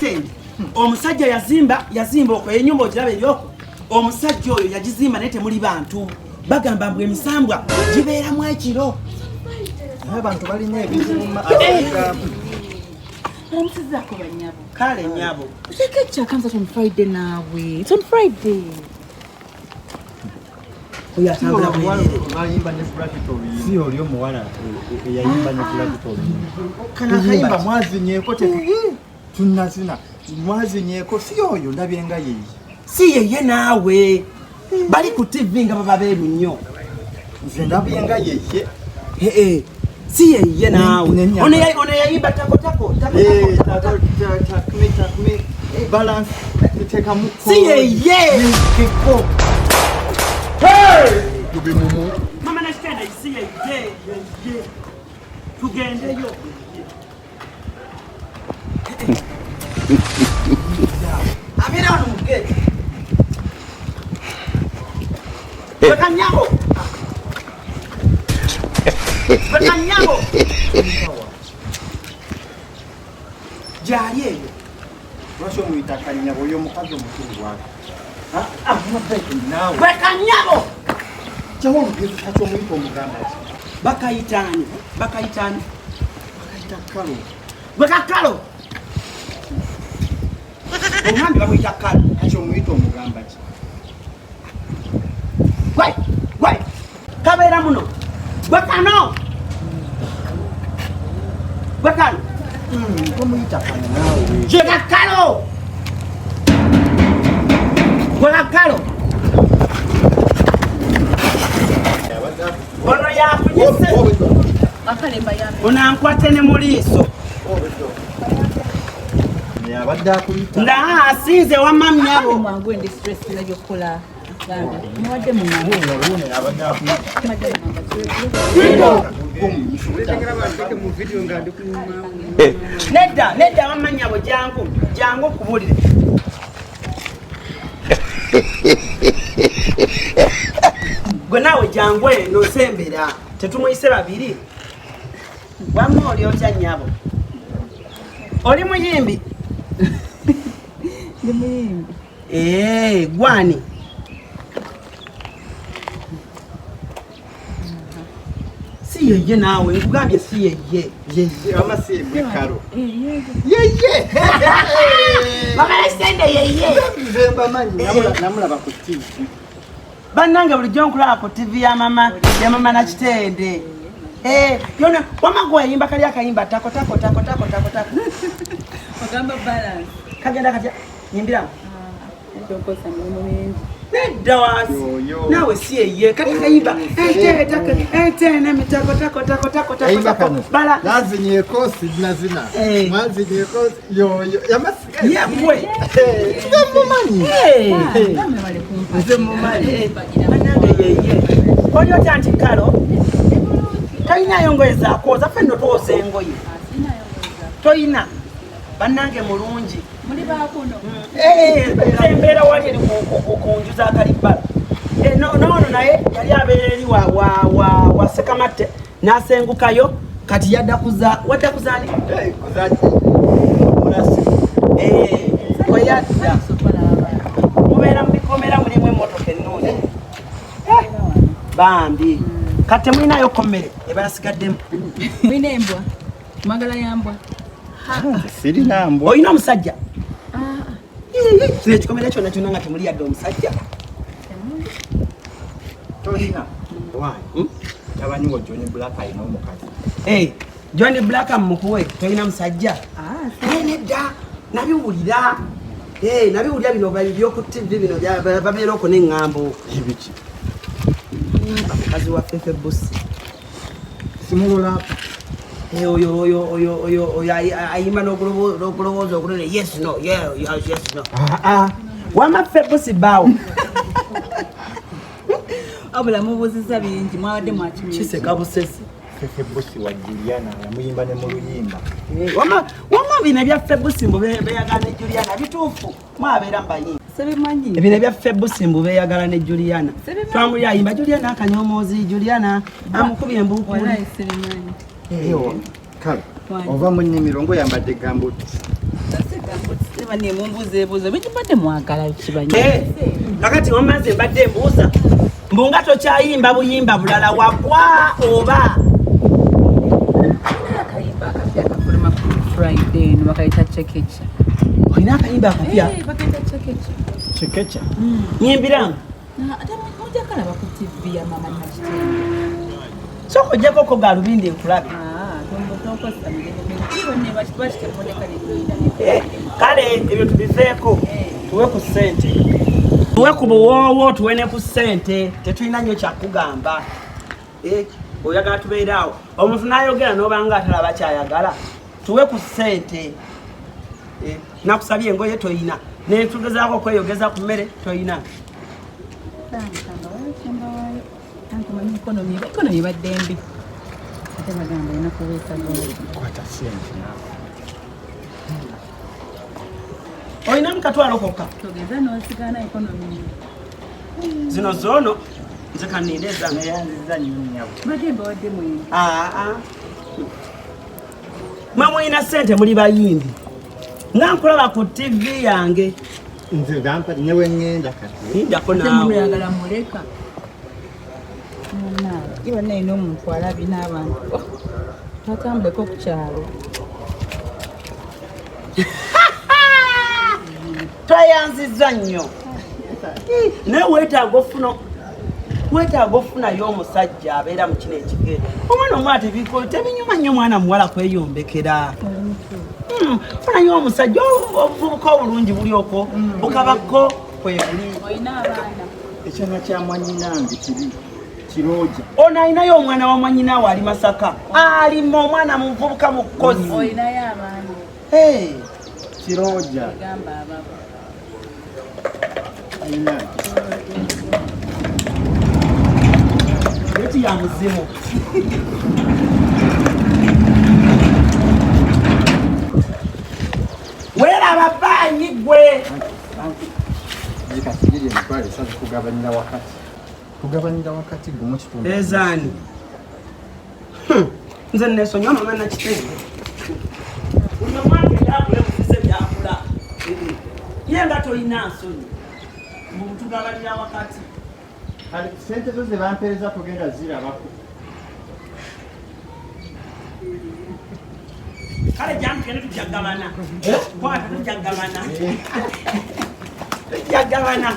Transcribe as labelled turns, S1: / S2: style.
S1: understand omusajja yazimba okwo enyumba ogirabe eryoko omusajja oyo yagizimba naye temuli bantu bagamba mbwe emisambwa gibeeramu ekiro
S2: abantu balina ebizibu
S3: Mtizako banyabo.
S1: Kale nyabo.
S3: Ushikecha comes out on Friday nawe. It's on Friday.
S1: Oya tambula
S2: bayimba ne Bracketori. Si olio muwala yayimba ne Bracketori.
S1: Kana kayimba
S2: mwazinyeko tunazina. Mwazinyeko si oyo ndabyenga yeye.
S1: Si yeye nawe. Bali ku TV nga baba beru nnyo.
S2: Nze ndabyenga yeye.
S1: Si yeye nawe. One yayimba tako.
S2: Takme. Balance. Teka muko.
S1: Si yeye.
S2: Kiko.
S1: Hey!
S2: Bubi mumu.
S1: Mama understand si yeye. Tugende yo. Amira ono mugeti. Bakanyabo. Jaliye.
S2: Washo muitakanya boyo mukazo mukuru wako.
S1: Bakanyabo.
S2: Chawo mugize kacho muito mugamba.
S1: Bakayitani.
S2: Bakayita Kalo.
S1: Bakakalo. Omwami bamuyita Kalo.
S2: Kacho muito mugamba.
S1: Wai. Kabera muno. Bakano.
S2: Komuyita kana nawe.
S1: Jega Kalo. Bakalo. Ono yafunyise.
S3: Akalemba yame.
S1: Onankwate ne muliiso.
S2: Yabadde akuyita.
S1: Nda asinze wa mami yabo.
S3: Mwangu ndi stress nayo kola. Gamba. Mwadde mu mwangu.
S2: Wone yabadde akuyita.
S1: Nedda wamanya bo jangu kubulire. Gwe nawe jangu eno sembera tetumuyise babiri. Wamma oli otya nnyabo. Oli muyimbi?
S3: Ndi muyimbi.
S1: Gwani. Si yeye nawe nkugambye si yeye.
S2: Amasimbe Karo.
S1: Yeye. Bakale sende yeye.
S2: Nzemba manyi namulaba ku TV.
S1: Bannange bulijjo nkulaba ku TV ya mama na Kitende. Yona wamagwa yimba kali akayimba tako.
S3: Ogamba balance.
S1: Kagenda katya nyimbira.
S3: Ndokosa mumenzi.
S1: Nedda wasi. Nawe si yeye kati kayimba. Na mitako. Bala.
S2: Nazinyeko sidinazina. Mwazinyeko yo. Yamasi.
S1: Yemwe.
S2: Mumanyi.
S1: Nze mumanyi. Bannange yeye. Oli otya nti Kalo? Toyina yongoye zakoza fenno tuwoza engoye. Toyina. Bannange mulungi.
S3: Muli bakuno.
S1: Embeera wali eri ku nju za Kalibbala. Noono naye yali abeera eri wa Sekamatte n'asengukayo kati wadda kuzaani?
S2: Kuzaani. Mulasi.
S1: Weyadda. Mubeera mu bikomera mulimu emmotoka ennungi. Bambi. Kati mulinayo kommere ebasigaddemu.
S3: Mulina embwa. Mwagala yambwa.
S2: Sirina mbwa.
S1: Oyina omusajja? Kino ekikomera kyonna nga temuli yadde omusajja.
S2: Tolina. Why? Tabanyiwo John Black ayina omukazi.
S1: John Black mukuwe tolina musajja? Nedda nabiwulira. Nabiwulira bino by'oku TV bino babeera okwo n'eŋŋambo.
S2: Ebiki?
S1: Mukazi wa Fefe Busi.
S2: Simulola.
S1: Oyo ayimba n'okulowooza okulole yes no. Wama Fefe Busi baawo.
S3: Abula mubuziza bingi mwawadde mwakimye.
S1: Kiseka busesi.
S2: Fefe Busi wa Juliana yamuyimba ne mu luyimba.
S1: Wama bino ebya Fefe Busi mbu beeyagala ne Juliana bituufu mwabeera mbayimba.
S3: Sebimanyi.
S1: Ebino ebya Fefe Busi mbu beeyagala ne Juliana. Twamuli ayimba Juliana akanyomoozi Juliana amukubye embuukuli.
S3: Walayi sebimanyi.
S2: Kale. Ova mu nnimiro ngo yambadde gambuuti.
S3: bane mumbuzeebuuza bikibadde mwagala kibanyi
S1: kakati wamaze mbadde mbuuza mbunga tokyayimba buyimba bulala wagwa oba
S3: akayimba akapya kafuluma ku Friday bakayita chekecha
S1: olina akayimba akapya
S3: bakayita chekecha
S2: chekecha
S1: nyimbiramu
S3: ate mujakalaba ku TV ya mama nakitende
S1: soko ojjako galubindi nkulabe kale ebyo tubiveeko tuwe ku ssente tuwe ku buwoowo tuwe ne ku ssente tetulina nnyo kyakugamba oyagala tubeeraawo omuntu n'ayogera n'obanga atalaba kyayagala tuwe ku ssente nakusabye engoye toyina netugezaako okweyogeza ku mmere toyina
S3: ikonomi ebadde mbi ate bagamba olina kuweesa
S2: kwata ssente
S1: olina mukatwalo kokka
S3: togeza n'osigana ikonomi
S1: zino zoono nze kannindeeza
S2: neyanziza nnyo
S3: bagemba wadde mwini
S1: mwe mulina ssente muli bayimbi nga nkulaba ku TV yange
S2: nze gampa nyewe ngenda kati
S1: yindako naawe
S3: muyagala muleka iba naina omuntu alabye n'abantu tatambuleko ku kyalo
S1: tweyanziza nnyo naye weetaaga ofunayo omusajja abeera mu kino ekigere omwana omwala tebinyuma nnyo mwana muwala kweyombekera funayo omusajja obuvubuka obulungi buli okwo bukabako kwebuli
S2: ekyana kya mwanyinange kiri kiroja
S1: ono alinayo omwana wa mwanyinaawe ali Masaka alima omwana muvubuka mu kkozi
S2: kiroja ayina
S1: eti ya muzimu weeraba bbanyi gwe
S2: zikakigiri emitwale esazi kugabanira wakati gumu kitundu
S1: ezaani nze nesonyiwa mama nakitenge uno mwange byakule mufise byakula ye nga toyina nsonyi mutugabanira wakati
S2: kale sente zo ze bampeereza tugenda zirabako
S1: kale jamukene tujagabana kwata tujagabana tujagabana